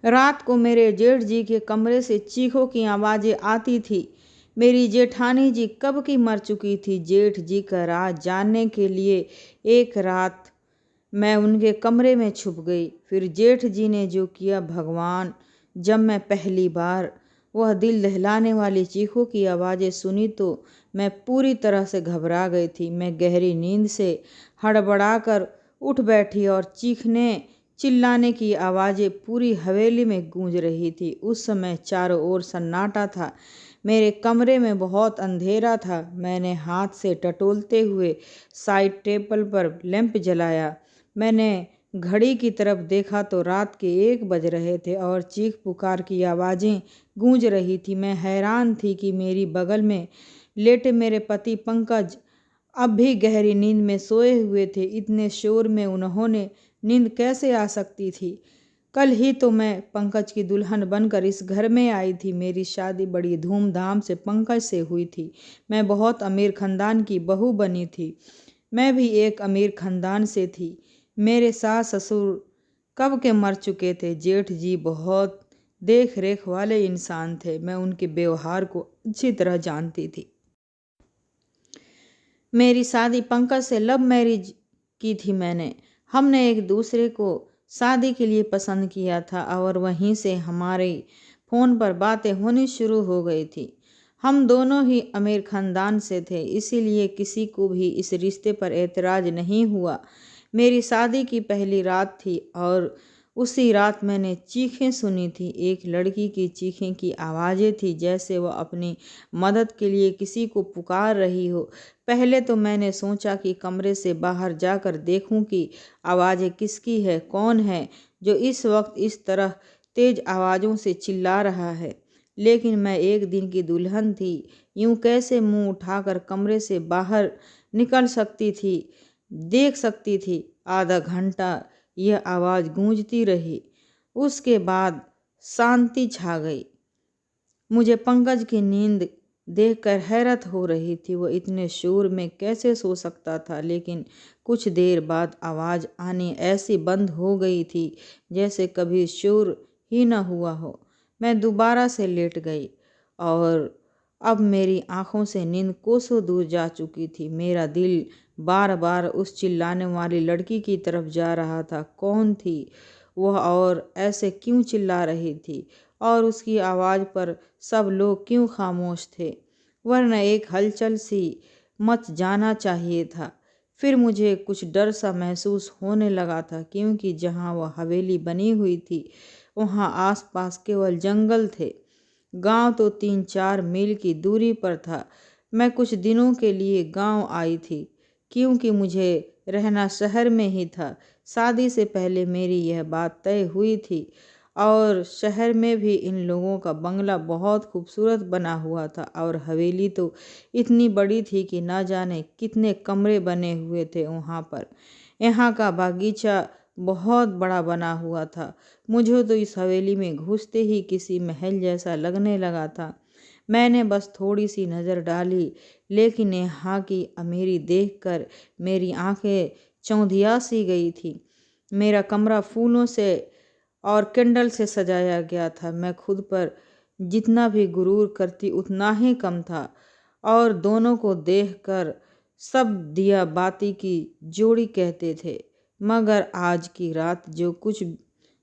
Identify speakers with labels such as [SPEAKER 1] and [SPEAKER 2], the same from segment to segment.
[SPEAKER 1] रात को मेरे जेठ जी के कमरे से चीखों की आवाज़ें आती थी। मेरी जेठानी जी कब की मर चुकी थी। जेठ जी का राज जानने के लिए एक रात मैं उनके कमरे में छुप गई। फिर जेठ जी ने जो किया भगवान, जब मैं पहली बार वह दिल दहलाने वाली चीखों की आवाज़ें सुनी तो मैं पूरी तरह से घबरा गई थी। मैं गहरी नींद से हड़बड़ाकर उठ बैठी और चीखने चिल्लाने की आवाज़ें पूरी हवेली में गूंज रही थी। उस समय चारों ओर सन्नाटा था। मेरे कमरे में बहुत अंधेरा था। मैंने हाथ से टटोलते हुए साइड टेबल पर लैंप जलाया। मैंने घड़ी की तरफ देखा तो रात के 1 बज रहे थे और चीख पुकार की आवाज़ें गूंज रही थी। मैं हैरान थी कि मेरी बगल में लेटे मेरे पति पंकज अब भी गहरी नींद में सोए हुए थे। इतने शोर में उन्होंने नींद कैसे आ सकती थी। कल ही तो मैं पंकज की दुल्हन बनकर इस घर में आई थी। मेरी शादी बड़ी धूमधाम से पंकज से हुई थी। मैं बहुत अमीर खानदान की बहू बनी थी। मैं भी एक अमीर खानदान से थी। मेरे सास ससुर कब के मर चुके थे। जेठ जी बहुत देख रेख वाले इंसान थे। मैं उनके व्यवहार को अच्छी तरह जानती थी। मेरी शादी पंकज से लव मैरिज की थी मैंने। हमने एक दूसरे को शादी के लिए पसंद किया था और वहीं से हमारे फ़ोन पर बातें होनी शुरू हो गई थी। हम दोनों ही अमीर खानदान से थे, इसीलिए किसी को भी इस रिश्ते पर एतराज़ नहीं हुआ। मेरी शादी की पहली रात थी और उसी रात मैंने चीखें सुनी थी। एक लड़की की चीखें की आवाज़ें थी, जैसे वह अपनी मदद के लिए किसी को पुकार रही हो। पहले तो मैंने सोचा कि कमरे से बाहर जाकर देखूं कि आवाज़ें किसकी है, कौन है जो इस वक्त इस तरह तेज आवाज़ों से चिल्ला रहा है। लेकिन मैं एक दिन की दुल्हन थी, यूं कैसे मुंह उठाकर कमरे से बाहर निकल सकती थी, देख सकती थी। आधा घंटा यह आवाज़ गूंजती रही। उसके बाद शांति छा गई। मुझे पंकज की नींद देखकर हैरत हो रही थी। वह इतने शोर में कैसे सो सकता था। लेकिन कुछ देर बाद आवाज़ आनी ऐसी बंद हो गई थी जैसे कभी शोर ही न हुआ हो। मैं दोबारा से लेट गई और अब मेरी आंखों से नींद कोसों दूर जा चुकी थी। मेरा दिल बार बार उस चिल्लाने वाली लड़की की तरफ जा रहा था। कौन थी वह और ऐसे क्यों चिल्ला रही थी और उसकी आवाज़ पर सब लोग क्यों खामोश थे, वरना एक हलचल सी मच जाना चाहिए था। फिर मुझे कुछ डर सा महसूस होने लगा था, क्योंकि जहाँ वह हवेली बनी हुई थी वहाँ आसपास केवल जंगल थे। गांव तो 3-4 मील की दूरी पर था। मैं कुछ दिनों के लिए गांव आई थी, क्योंकि मुझे रहना शहर में ही था। शादी से पहले मेरी यह बात तय हुई थी और शहर में भी इन लोगों का बंगला बहुत खूबसूरत बना हुआ था और हवेली तो इतनी बड़ी थी कि ना जाने कितने कमरे बने हुए थे वहाँ पर। यहाँ का बागीचा बहुत बड़ा बना हुआ था। मुझे तो इस हवेली में घुसते ही किसी महल जैसा लगने लगा था। मैंने बस थोड़ी सी नज़र डाली, लेकिन यहाँ की अमीरी देखकर मेरी आंखें चौंधिया सी गई थी। मेरा कमरा फूलों से और कैंडल से सजाया गया था। मैं खुद पर जितना भी गुरूर करती उतना ही कम था और दोनों को देखकर सब दिया बाती की जोड़ी कहते थे। मगर आज की रात जो कुछ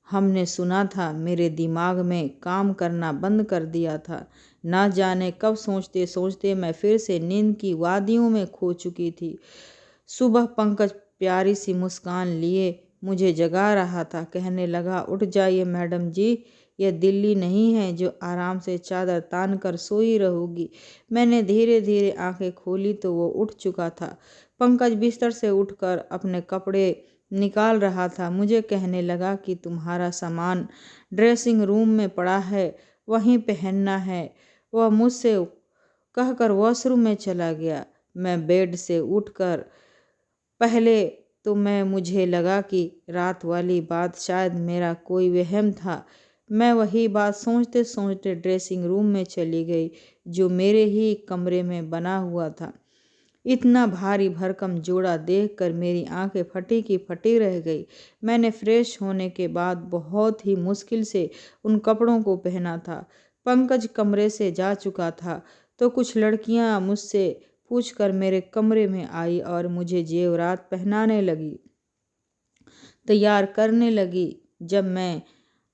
[SPEAKER 1] हमने सुना था मेरे दिमाग में काम करना बंद कर दिया था। ना जाने कब सोचते सोचते मैं फिर से नींद की वादियों में खो चुकी थी। सुबह पंकज प्यारी सी मुस्कान लिए मुझे जगा रहा था। कहने लगा, उठ जाइए मैडम जी, यह दिल्ली नहीं है जो आराम से चादर तान कर सोई रहोगी। मैंने धीरे धीरे आंखें खोली तो वो उठ चुका था। पंकज बिस्तर से उठकर अपने कपड़े निकाल रहा था। मुझे कहने लगा कि तुम्हारा सामान ड्रेसिंग रूम में पड़ा है, वहीं पहनना है। वह मुझसे कहकर वॉशरूम में चला गया। मैं बेड से उठकर पहले तो मुझे लगा कि रात वाली बात शायद मेरा कोई वहम था। मैं वही बात सोचते सोचते ड्रेसिंग रूम में चली गई, जो मेरे ही कमरे में बना हुआ था। इतना भारी भरकम जोड़ा देखकर मेरी आंखें फटी की फटी रह गई। मैंने फ्रेश होने के बाद बहुत ही मुश्किल से उन कपड़ों को पहना था। पंकज कमरे से जा चुका था तो कुछ लड़कियां मुझसे पूछकर मेरे कमरे में आई और मुझे जेवरात पहनाने लगी, तैयार करने लगी। जब मैं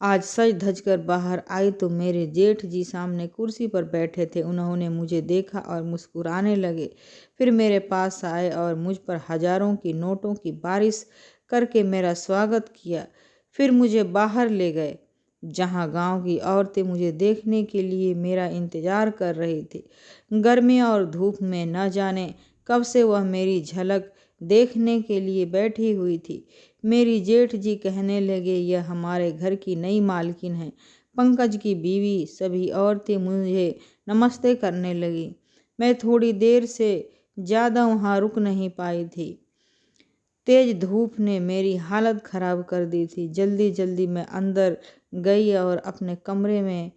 [SPEAKER 1] आज सज धज कर बाहर आई तो मेरे जेठ जी सामने कुर्सी पर बैठे थे। उन्होंने मुझे देखा और मुस्कुराने लगे। फिर मेरे पास आए और मुझ पर हजारों की नोटों की बारिश करके मेरा स्वागत किया। फिर मुझे बाहर ले गए जहां गांव की औरतें मुझे देखने के लिए मेरा इंतजार कर रही थी। गर्मी और धूप में न जाने कब से वह मेरी झलक देखने के लिए बैठी हुई थी। मेरी जेठ जी कहने लगे, यह हमारे घर की नई मालकिन है, पंकज की बीवी। सभी औरतें मुझे नमस्ते करने लगी। मैं थोड़ी देर से ज़्यादा वहाँ रुक नहीं पाई थी। तेज धूप ने मेरी हालत खराब कर दी थी। जल्दी जल्दी मैं अंदर गई और अपने कमरे में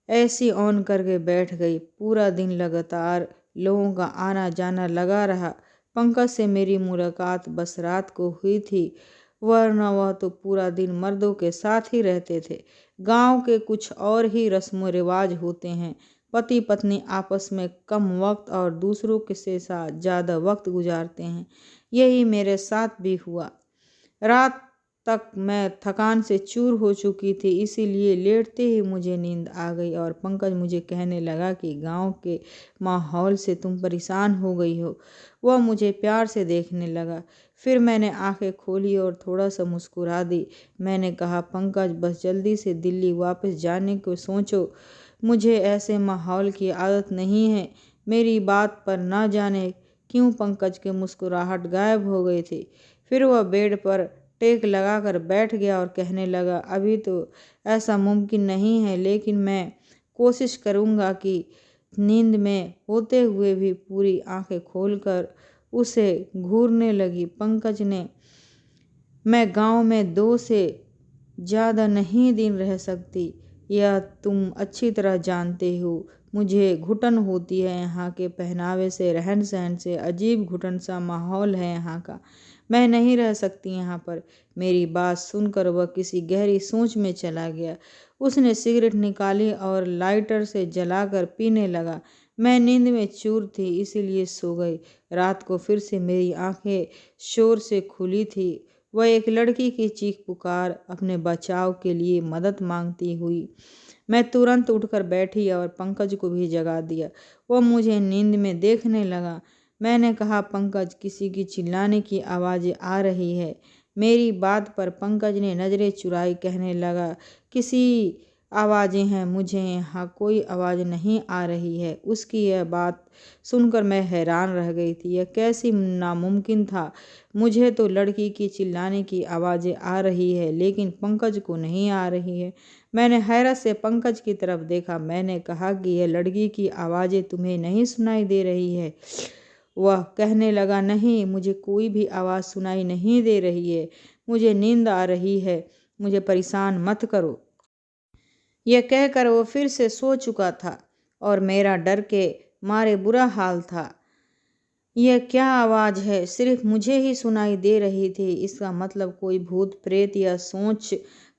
[SPEAKER 1] एसी ऑन करके बैठ गई। पूरा दिन लगातार लोगों का आना जाना लगा रहा। पंकज से मेरी मुलाकात बस रात को हुई थी, वरना वह तो पूरा दिन मर्दों के साथ ही रहते थे। गांव के कुछ और ही रस्म रिवाज होते हैं। पति पत्नी आपस में कम वक्त और दूसरों के से साथ ज़्यादा वक्त गुजारते हैं। यही मेरे साथ भी हुआ। रात तक मैं थकान से चूर हो चुकी थी, इसीलिए लेटते ही मुझे नींद आ गई और पंकज मुझे कहने लगा कि गांव के माहौल से तुम परेशान हो गई हो। वह मुझे प्यार से देखने लगा। फिर मैंने आंखें खोली और थोड़ा सा मुस्कुरा दी। मैंने कहा, पंकज बस जल्दी से दिल्ली वापस जाने को सोचो। मुझे ऐसे माहौल की आदत नहीं है। मेरी बात पर ना जाने क्यों पंकज की मुस्कुराहट गायब हो गई थी। फिर वह बेड पर टेक लगाकर बैठ गया और कहने लगा, अभी तो ऐसा मुमकिन नहीं है, लेकिन मैं कोशिश करूंगा कि नींद में होते हुए भी पूरी आंखें खोलकर उसे घूरने लगी। पंकज ने, मैं गांव में 2 से ज़्यादा नहीं दिन रह सकती, यह तुम अच्छी तरह जानते हो। मुझे घुटन होती है यहाँ के पहनावे से, रहन सहन से। अजीब घुटन सा माहौल है यहाँ का। मैं नहीं रह सकती यहाँ पर। मेरी बात सुनकर वह किसी गहरी सोच में चला गया। उसने सिगरेट निकाली और लाइटर से जलाकर पीने लगा। मैं नींद में चूर थी, इसीलिए सो गई। रात को फिर से मेरी आंखें शोर से खुली थी। वह एक लड़की की चीख पुकार, अपने बचाव के लिए मदद मांगती हुई। मैं तुरंत उठकर बैठी और पंकज को भी जगा दिया। वह मुझे नींद में देखने लगा। मैंने कहा, पंकज, किसी की चिल्लाने की आवाज़ें आ रही है। मेरी बात पर पंकज ने नज़रें चुराई, कहने लगा, किसी आवाज़ें हैं, मुझे यहाँ कोई आवाज़ नहीं आ रही है। उसकी यह बात सुनकर मैं हैरान रह गई थी। यह कैसी नामुमकिन था। मुझे तो लड़की की चिल्लाने की आवाज़ें आ रही है, लेकिन पंकज को नहीं आ रही है। मैंने हैरत से पंकज की तरफ देखा। मैंने कहा कि यह लड़की की आवाज़ें तुम्हें नहीं सुनाई दे रही है? वह कहने लगा, नहीं, मुझे कोई भी आवाज़ सुनाई नहीं दे रही है। मुझे नींद आ रही है, मुझे परेशान मत करो। यह कहकर वो फिर से सो चुका था और मेरा डर के मारे बुरा हाल था। यह क्या आवाज़ है? सिर्फ मुझे ही सुनाई दे रही थी। इसका मतलब कोई भूत प्रेत, या सोच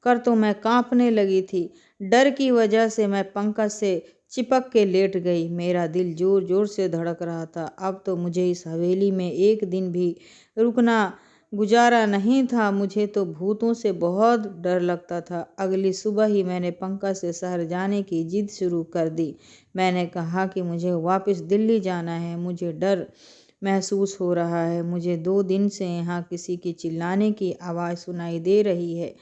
[SPEAKER 1] कर तो मैं कांपने लगी थी। डर की वजह से मैं पंकज से चिपक के लेट गई। मेरा दिल जोर जोर से धड़क रहा था। अब तो मुझे इस हवेली में एक दिन भी रुकना गुजारा नहीं था। मुझे तो भूतों से बहुत डर लगता था। अगली सुबह ही मैंने पंकज से शहर जाने की जिद शुरू कर दी। मैंने कहा कि मुझे वापस दिल्ली जाना है। मुझे डर महसूस हो रहा है। मुझे 2 दिन से यहाँ किसी की चिल्लाने की आवाज़ सुनाई दे रही है,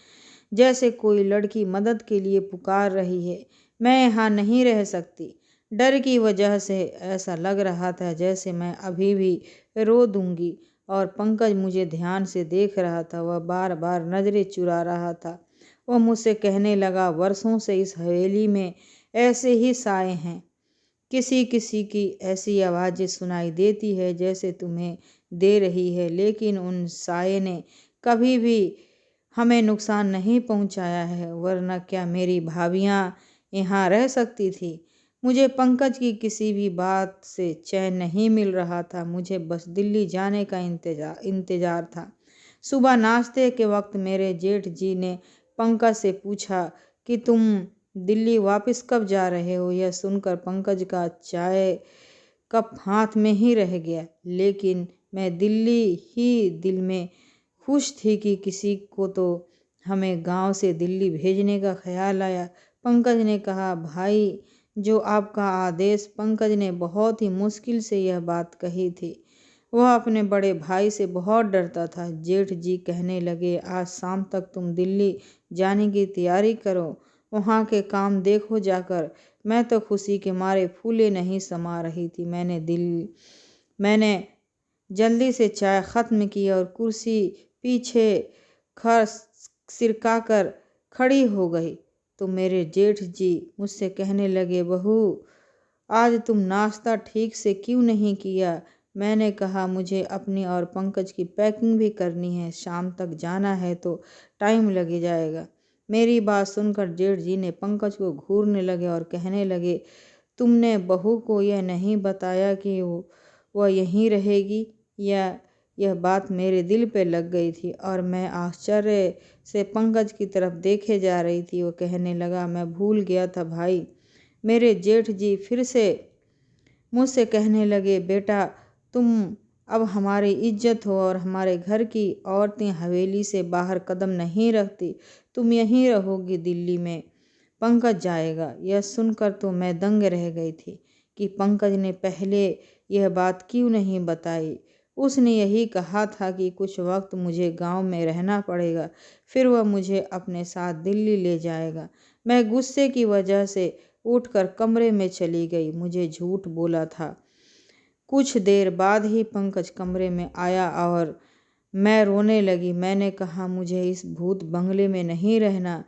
[SPEAKER 1] जैसे कोई लड़की मदद के लिए पुकार रही है। मैं यहाँ नहीं रह सकती। डर की वजह से ऐसा लग रहा था जैसे मैं अभी भी रो दूंगी। और पंकज मुझे ध्यान से देख रहा था। वह बार बार नज़रें चुरा रहा था। वह मुझसे कहने लगा, वर्षों से इस हवेली में ऐसे ही साए हैं। किसी किसी की ऐसी आवाज़ें सुनाई देती है जैसे तुम्हें दे रही है, लेकिन उन साए ने कभी भी हमें नुकसान नहीं पहुंचाया है। वरना क्या मेरी भाभियां यहाँ रह सकती थी? मुझे पंकज की किसी भी बात से चैन नहीं मिल रहा था। मुझे बस दिल्ली जाने का इंतजार था। सुबह नाश्ते के वक्त मेरे जेठ जी ने पंकज से पूछा कि तुम दिल्ली वापस कब जा रहे हो। यह सुनकर पंकज का चाय कप हाथ में ही रह गया, लेकिन मैं दिल्ली ही दिल में खुश थी कि किसी को तो हमें गांव से दिल्ली भेजने का ख्याल आया। पंकज ने कहा, भाई जो आपका आदेश। पंकज ने बहुत ही मुश्किल से यह बात कही थी। वह अपने बड़े भाई से बहुत डरता था। जेठ जी कहने लगे, आज शाम तक तुम दिल्ली जाने की तैयारी करो, वहाँ के काम देखो जाकर। मैं तो खुशी के मारे फूले नहीं समा रही थी। मैंने जल्दी से चाय ख़त्म की और कुर्सी पीछे खर सिरकाकर खड़ी हो गई तो मेरे जेठ जी मुझसे कहने लगे, बहू आज तुम नाश्ता ठीक से क्यों नहीं किया। मैंने कहा, मुझे अपनी और पंकज की पैकिंग भी करनी है, शाम तक जाना है तो टाइम लग जाएगा। मेरी बात सुनकर जेठ जी ने पंकज को घूरने लगे और कहने लगे, तुमने बहू को यह नहीं बताया कि वह यहीं रहेगी। यह बात मेरे दिल पे लग गई थी और मैं आश्चर्य से पंकज की तरफ देखे जा रही थी। वो कहने लगा, मैं भूल गया था भाई। मेरे जेठ जी फिर से मुझसे कहने लगे, बेटा तुम अब हमारी इज्जत हो और हमारे घर की औरतें हवेली से बाहर कदम नहीं रखती, तुम यहीं रहोगी दिल्ली में। पंकज जाएगा। यह सुनकर तो मैं दंग रह गई थी कि पंकज ने पहले यह बात क्यों नहीं बताई। उसने यही कहा था कि कुछ वक्त मुझे गांव में रहना पड़ेगा, फिर वह मुझे अपने साथ दिल्ली ले जाएगा। मैं गुस्से की वजह से उठकर कमरे में चली गई। मुझे झूठ बोला था। कुछ देर बाद ही पंकज कमरे में आया और मैं रोने लगी। मैंने कहा, मुझे इस भूत बंगले में नहीं रहना।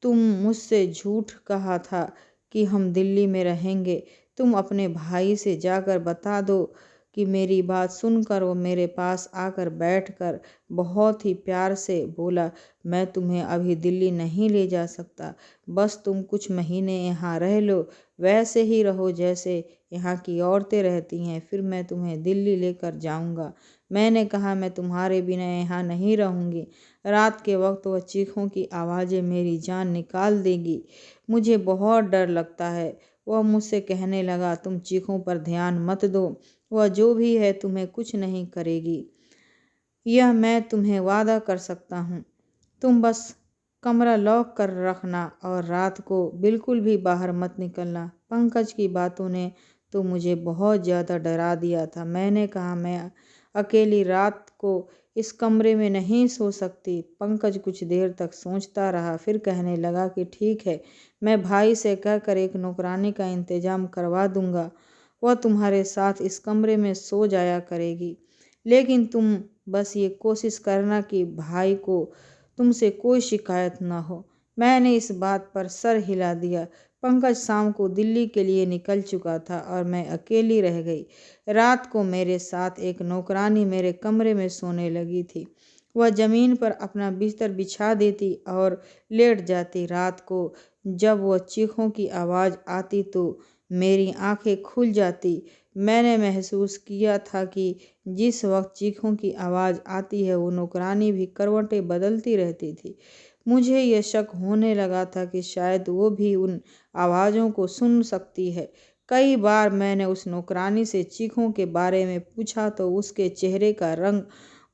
[SPEAKER 1] तुम मुझसे झूठ कहा था कि हम दिल्ली में रहेंगे। तुम अपने भाई से जाकर बता दो कि मेरी बात सुनकर वो मेरे पास आकर बैठकर बहुत ही प्यार से बोला, मैं तुम्हें अभी दिल्ली नहीं ले जा सकता, बस तुम कुछ महीने यहाँ रह लो, वैसे ही रहो जैसे यहाँ की औरतें रहती हैं, फिर मैं तुम्हें दिल्ली लेकर जाऊँगा। मैंने कहा, मैं तुम्हारे बिना यहाँ नहीं रहूँगी। रात के वक्त वह चीखों की आवाज़ें मेरी जान निकाल देगी। मुझे बहुत डर लगता है। वह मुझसे कहने लगा, तुम चीखों पर ध्यान मत दो, वह जो भी है तुम्हें कुछ नहीं करेगी, यह मैं तुम्हें वादा कर सकता हूँ। तुम बस कमरा लॉक कर रखना और रात को बिल्कुल भी बाहर मत निकलना। पंकज की बातों ने तो मुझे बहुत ज़्यादा डरा दिया था। मैंने कहा, मैं अकेली रात को इस कमरे में नहीं सो सकती। पंकज कुछ देर तक सोचता रहा, फिर कहने लगा कि ठीक है, मैं भाई से कहकर एक नौकरानी का इंतजाम करवा दूंगा, वह तुम्हारे साथ इस कमरे में सो जाया करेगी। लेकिन तुम बस ये कोशिश करना कि भाई को तुमसे कोई शिकायत ना हो। मैंने इस बात पर सर हिला दिया। पंकज शाम को दिल्ली के लिए निकल चुका था और मैं अकेली रह गई। रात को मेरे साथ एक नौकरानी मेरे कमरे में सोने लगी थी। वह ज़मीन पर अपना बिस्तर बिछा देती और लेट जाती। रात को जब वह चीखों की आवाज़ आती तो मेरी आंखें खुल जाती। मैंने महसूस किया था कि जिस वक्त चीखों की आवाज़ आती है वो नौकरानी भी करवटें बदलती रहती थी। मुझे यह शक होने लगा था कि शायद वो भी उन आवाज़ों को सुन सकती है। कई बार मैंने उस नौकरानी से चीखों के बारे में पूछा तो उसके चेहरे का रंग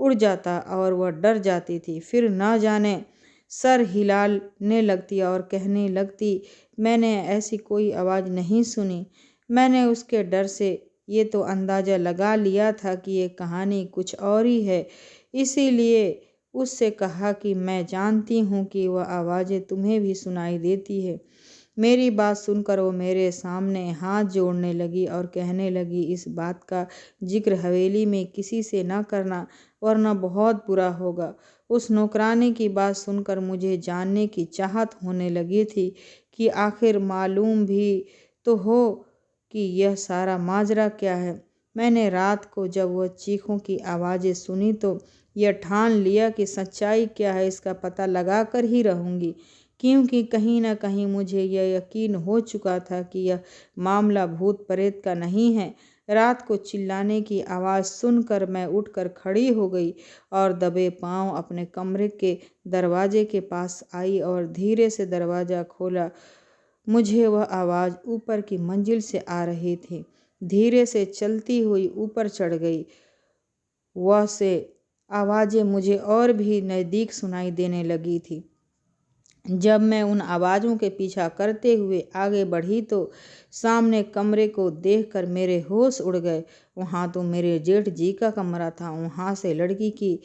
[SPEAKER 1] उड़ जाता और वह डर जाती थी। फिर न जाने सर हिलाने लगती और कहने लगती, मैंने ऐसी कोई आवाज़ नहीं सुनी। मैंने उसके डर से ये तो अंदाज़ा लगा लिया था कि ये कहानी कुछ और ही है, इसीलिए उससे कहा कि मैं जानती हूँ कि वह आवाज़ें तुम्हें भी सुनाई देती है। मेरी बात सुनकर वो मेरे सामने हाथ जोड़ने लगी और कहने लगी, इस बात का जिक्र हवेली में किसी से न करना वरना बहुत बुरा होगा। उस नौकरानी की बात सुनकर मुझे जानने की चाहत होने लगी थी कि आखिर मालूम भी तो हो कि यह सारा माजरा क्या है। मैंने रात को जब वह चीखों की आवाज़ें सुनी तो यह ठान लिया कि सच्चाई क्या है इसका पता लगा कर ही रहूँगी। क्योंकि कहीं न कहीं मुझे यह यकीन हो चुका था कि यह मामला भूत प्रेत का नहीं है। रात को चिल्लाने की आवाज़ सुनकर मैं उठकर खड़ी हो गई और दबे पाँव अपने कमरे के दरवाजे के पास आई और धीरे से दरवाज़ा खोला। मुझे वह आवाज़ ऊपर की मंजिल से आ रही थी। धीरे से चलती हुई ऊपर चढ़ गई। वह से आवाज़ें मुझे और भी नज़दीक सुनाई देने लगी थी। जब मैं उन आवाज़ों के पीछा करते हुए आगे बढ़ी तो सामने कमरे को देखकर मेरे होश उड़ गए। वहाँ तो मेरे जेठ जी का कमरा था। वहाँ से लड़की की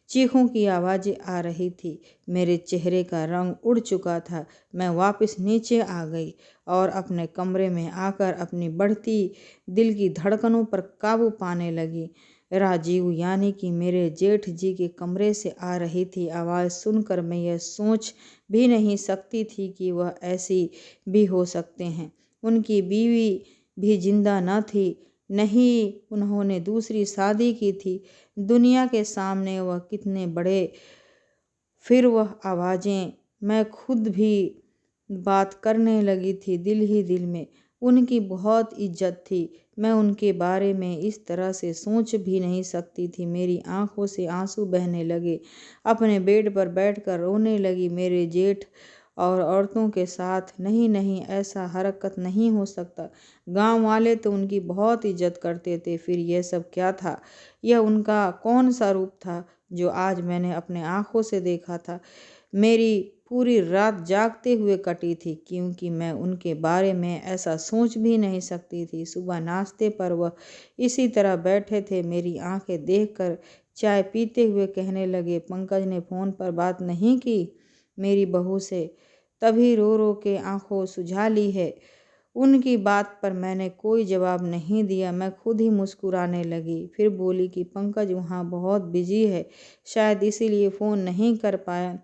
[SPEAKER 1] चीखों की आवाज़ें आ रही थी। मेरे चेहरे का रंग उड़ चुका था। मैं वापस नीचे आ गई और अपने कमरे में आकर अपनी बढ़ती दिल की धड़कनों पर काबू पाने लगी। राजीव यानी कि मेरे जेठ जी के कमरे से आ रही थी आवाज़ सुनकर मैं यह सोच भी नहीं सकती थी कि वह ऐसी भी हो सकते हैं। उनकी बीवी भी जिंदा न थी, नहीं उन्होंने दूसरी शादी की थी। दुनिया के सामने वह कितने बड़े। फिर वह आवाज़ें, मैं खुद भी बात करने लगी थी दिल ही दिल में। उनकी बहुत इज्जत थी। मैं उनके बारे में इस तरह से सोच भी नहीं सकती थी। मेरी आंखों से आंसू बहने लगे। अपने बेड पर बैठकर रोने लगी। मेरे जेठ और औरतों के साथ नहीं नहीं ऐसा हरकत नहीं हो सकता। गांव वाले तो उनकी बहुत इज्जत करते थे। फिर यह सब क्या था? यह उनका कौन सा रूप था जो आज मैंने अपने आंखों से देखा था? मेरी पूरी रात जागते हुए कटी थी क्योंकि मैं उनके बारे में ऐसा सोच भी नहीं सकती थी। सुबह नाश्ते पर वह इसी तरह बैठे थे। मेरी आंखें देखकर चाय पीते हुए कहने लगे, पंकज ने फ़ोन पर बात नहीं की मेरी बहू से? तभी रो रो के आंखों सुझा ली है। उनकी बात पर मैंने कोई जवाब नहीं दिया। मैं खुद ही मुस्कुराने लगी। फिर बोली कि पंकज वहाँ बहुत बिजी है, शायद इसीलिए फ़ोन नहीं कर पाया।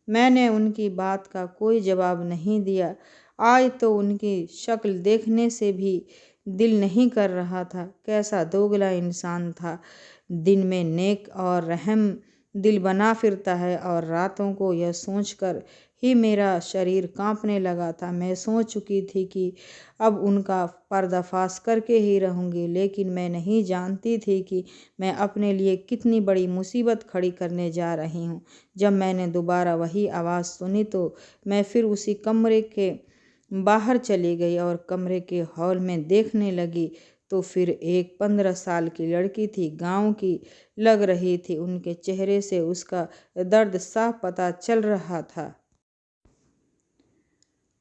[SPEAKER 1] मैंने उनकी बात का कोई जवाब नहीं दिया। आज तो उनकी शक्ल देखने से भी दिल नहीं कर रहा था। कैसा दोगला इंसान था। दिन में नेक और रहम दिल बना फिरता है और रातों को यह सोचकर ही मेरा शरीर कांपने लगा था। मैं सोच चुकी थी कि अब उनका पर्दाफाश करके ही रहूंगी, लेकिन मैं नहीं जानती थी कि मैं अपने लिए कितनी बड़ी मुसीबत खड़ी करने जा रही हूँ। जब मैंने दोबारा वही आवाज़ सुनी तो मैं फिर उसी कमरे के बाहर चली गई और कमरे के हॉल में देखने लगी तो फिर एक 15 साल की लड़की थी। गांव की लग रही थी। उनके चेहरे से उसका दर्द साफ पता चल रहा था।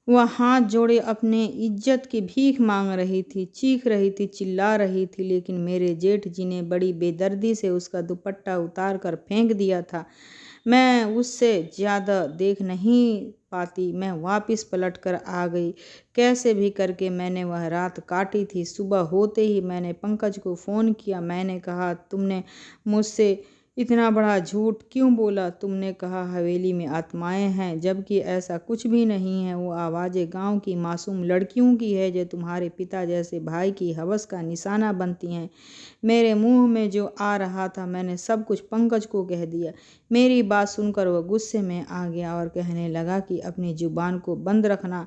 [SPEAKER 1] वह हाथ जोड़े अपने इज्जत की भीख मांग रही थी, चीख रही थी, चिल्ला रही थी, लेकिन मेरे जेठ जी ने बड़ी बेदर्दी से उसका दुपट्टा उतार कर फेंक दिया था। मैं उससे ज़्यादा देख नहीं पाती। मैं वापस पलट कर आ गई। कैसे भी करके मैंने वह रात काटी थी। सुबह होते ही मैंने पंकज को फ़ोन किया। मैंने कहा, तुमने मुझसे इतना बड़ा झूठ क्यों बोला? तुमने कहा हवेली में आत्माएं हैं, जबकि ऐसा कुछ भी नहीं है। वो आवाज़ें गांव की मासूम लड़कियों की है जो तुम्हारे पिता जैसे भाई की हवस का निशाना बनती हैं। मेरे मुंह में जो आ रहा था मैंने सब कुछ पंकज को कह दिया। मेरी बात सुनकर वह गुस्से में आ गया और कहने लगा कि अपनी जुबान को बंद रखना,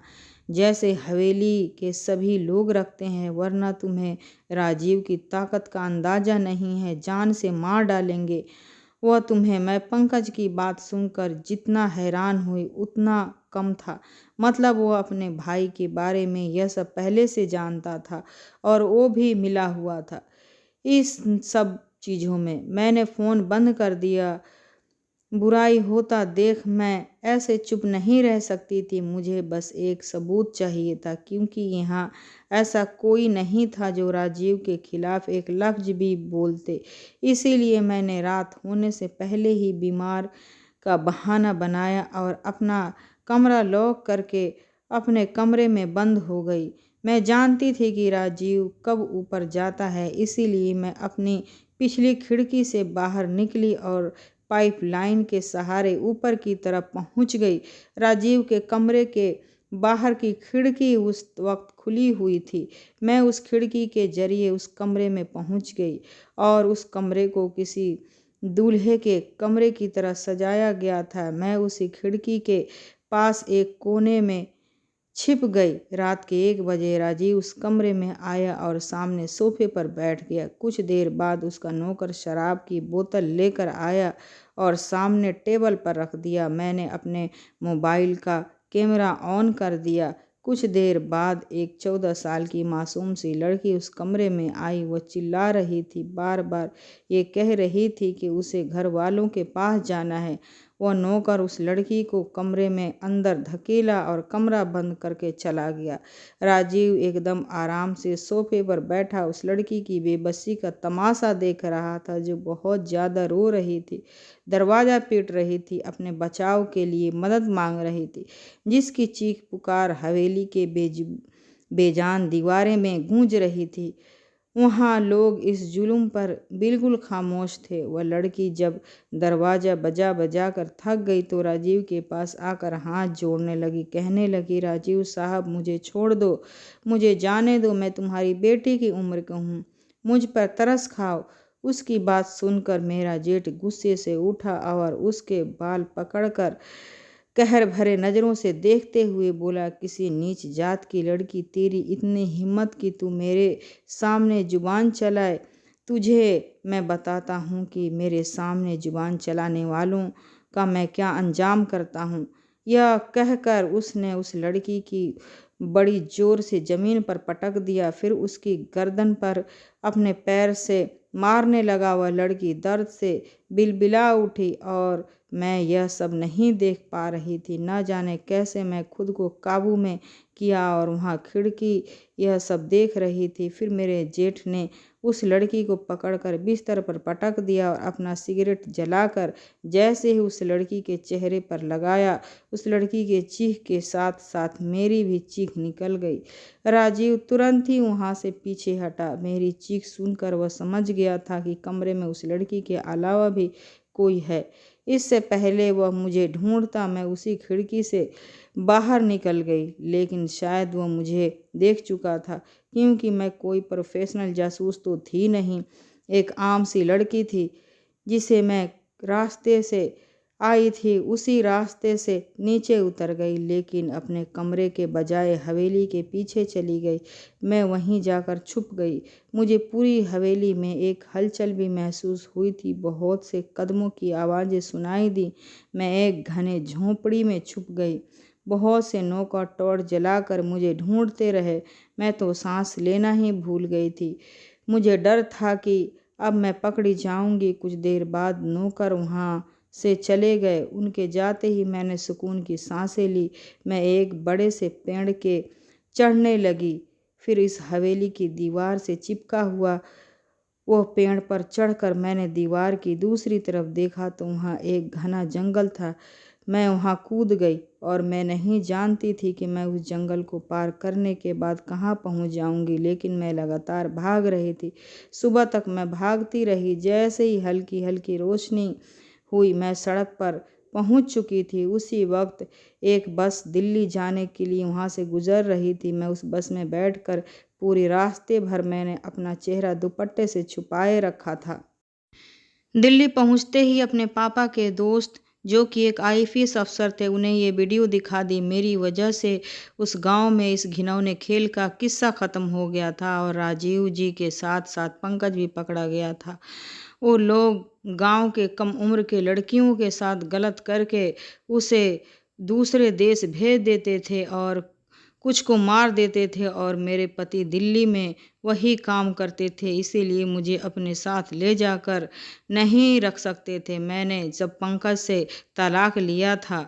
[SPEAKER 1] जैसे हवेली के सभी लोग रखते हैं, वरना तुम्हें राजीव की ताकत का अंदाज़ा नहीं है, जान से मार डालेंगे वह तुम्हें। मैं पंकज की बात सुनकर जितना हैरान हुई उतना कम था। मतलब वो अपने भाई के बारे में यह सब पहले से जानता था और वो भी मिला हुआ था इस सब चीज़ों में। मैंने फ़ोन बंद कर दिया। बुराई होता देख मैं ऐसे चुप नहीं रह सकती थी। मुझे बस एक सबूत चाहिए था, क्योंकि यहाँ ऐसा कोई नहीं था जो राजीव के खिलाफ एक लफ्ज भी बोलते। इसीलिए मैंने रात होने से पहले ही बीमार का बहाना बनाया और अपना कमरा लॉक करके अपने कमरे में बंद हो गई। मैं जानती थी कि राजीव कब ऊपर जाता है, इसीलिए मैं अपनी पिछली खिड़की से बाहर निकली और पाइपलाइन के सहारे ऊपर की तरफ पहुंच गई। राजीव के कमरे के बाहर की खिड़की उस वक्त खुली हुई थी। मैं उस खिड़की के जरिए उस कमरे में पहुंच गई और उस कमरे को किसी दूल्हे के कमरे की तरह सजाया गया था। मैं उसी खिड़की के पास एक कोने में छिप गई। रात के 1 बजे राजीव उस कमरे में आया और सामने सोफे पर बैठ गया। कुछ देर बाद उसका नौकर शराब की बोतल लेकर आया और सामने टेबल पर रख दिया। मैंने अपने मोबाइल का कैमरा ऑन कर दिया। कुछ देर बाद एक 14 साल की मासूम सी लड़की उस कमरे में आई। वह चिल्ला रही थी, बार बार ये कह रही थी कि उसे घर वालों के पास जाना है। वह नौकर उस लड़की को कमरे में अंदर धकेला और कमरा बंद करके चला गया। राजीव एकदम आराम से सोफे पर बैठा उस लड़की की बेबसी का तमाशा देख रहा था, जो बहुत ज़्यादा रो रही थी, दरवाज़ा पीट रही थी, अपने बचाव के लिए मदद मांग रही थी, जिसकी चीख पुकार हवेली के बेजान दीवारें में गूंज रही थी। वहाँ लोग इस जुल्म पर बिल्कुल खामोश थे। वह लड़की जब दरवाज़ा बजा बजा कर थक गई तो राजीव के पास आकर हाथ जोड़ने लगी, कहने लगी, राजीव साहब मुझे छोड़ दो, मुझे जाने दो, मैं तुम्हारी बेटी की उम्र का हूँ, मुझ पर तरस खाओ। उसकी बात सुनकर मेरा जेठ गुस्से से उठा और उसके बाल पकड़कर कहर भरे नज़रों से देखते हुए बोला, किसी नीच जात की लड़की, तेरी इतनी हिम्मत कि तू मेरे सामने जुबान चलाए। तुझे मैं बताता हूँ कि मेरे सामने जुबान चलाने वालों का मैं क्या अंजाम करता हूँ। यह कहकर उसने उस लड़की की बड़ी जोर से ज़मीन पर पटक दिया, फिर उसकी गर्दन पर अपने पैर से मारने लगा। वह लड़की दर्द से बिलबिला उठी और मैं यह सब नहीं देख पा रही थी। न जाने कैसे मैं खुद को काबू में किया और वहाँ खिड़की यह सब देख रही थी। फिर मेरे जेठ ने उस लड़की को पकड़कर बिस्तर पर पटक दिया और अपना सिगरेट जलाकर जैसे ही उस लड़की के चेहरे पर लगाया, उस लड़की के चीख के साथ साथ मेरी भी चीख निकल गई। राजीव तुरंत ही वहाँ से पीछे हटा। मेरी चीख सुनकर वह समझ गया था कि कमरे में उस लड़की के अलावा भी कोई है। इससे पहले वह मुझे ढूंढता मैं उसी खिड़की से बाहर निकल गई, लेकिन शायद वह मुझे देख चुका था, क्योंकि मैं कोई प्रोफेशनल जासूस तो थी नहीं। एक आम सी लड़की थी, जिसे मैं रास्ते से आई थी उसी रास्ते से नीचे उतर गई, लेकिन अपने कमरे के बजाय हवेली के पीछे चली गई। मैं वहीं जाकर छुप गई। मुझे पूरी हवेली में एक हलचल भी महसूस हुई थी। बहुत से कदमों की आवाज़ें सुनाई दी। मैं एक घने झोंपड़ी में छुप गई। बहुत से नौकर टॉर्च जलाकर मुझे ढूंढते रहे। मैं तो सांस लेना ही भूल गई थी। मुझे डर था कि अब मैं पकड़ी जाऊंगी। कुछ देर बाद नौकर वहाँ से चले गए। उनके जाते ही मैंने सुकून की सांसें ली। मैं एक बड़े से पेड़ के चढ़ने लगी। फिर इस हवेली की दीवार से चिपका हुआ वह पेड़ पर चढ़कर मैंने दीवार की दूसरी तरफ देखा तो वहाँ एक घना जंगल था। मैं वहाँ कूद गई और मैं नहीं जानती थी कि मैं उस जंगल को पार करने के बाद कहाँ पहुँच जाऊँगी, लेकिन मैं लगातार भाग रही थी। सुबह तक मैं भागती रही। जैसे ही हल्की हल्की रोशनी हुई मैं सड़क पर पहुँच चुकी थी। उसी वक्त एक बस दिल्ली जाने के लिए वहाँ से गुजर रही थी। मैं उस बस में बैठकर पूरे रास्ते भर मैंने अपना चेहरा दुपट्टे से छुपाए रखा था। दिल्ली पहुँचते ही अपने पापा के दोस्त, जो कि एक IPS अफसर थे, उन्हें ये वीडियो दिखा दी। मेरी वजह से उस गांव में इस घिनौने खेल का किस्सा ख़त्म हो गया था और राजीव जी के साथ साथ पंकज भी पकड़ा गया था। वो लोग गांव के कम उम्र के लड़कियों के साथ गलत करके उसे दूसरे देश भेज देते थे और कुछ को मार देते थे और मेरे पति दिल्ली में वही काम करते थे, इसीलिए मुझे अपने साथ ले जाकर नहीं रख सकते थे। मैंने जब पंकज से तलाक लिया था,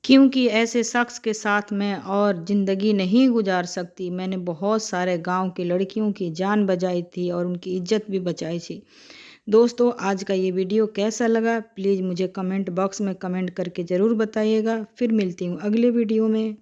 [SPEAKER 1] क्योंकि ऐसे शख्स के साथ मैं और ज़िंदगी नहीं गुजार सकती। मैंने बहुत सारे गांव की लड़कियों की जान बचाई थी और उनकी इज्जत भी बचाई थी। दोस्तों, आज का ये वीडियो कैसा लगा प्लीज़ मुझे कमेंट बॉक्स में कमेंट करके ज़रूर बताइएगा। फिर मिलती हूँ अगले वीडियो में।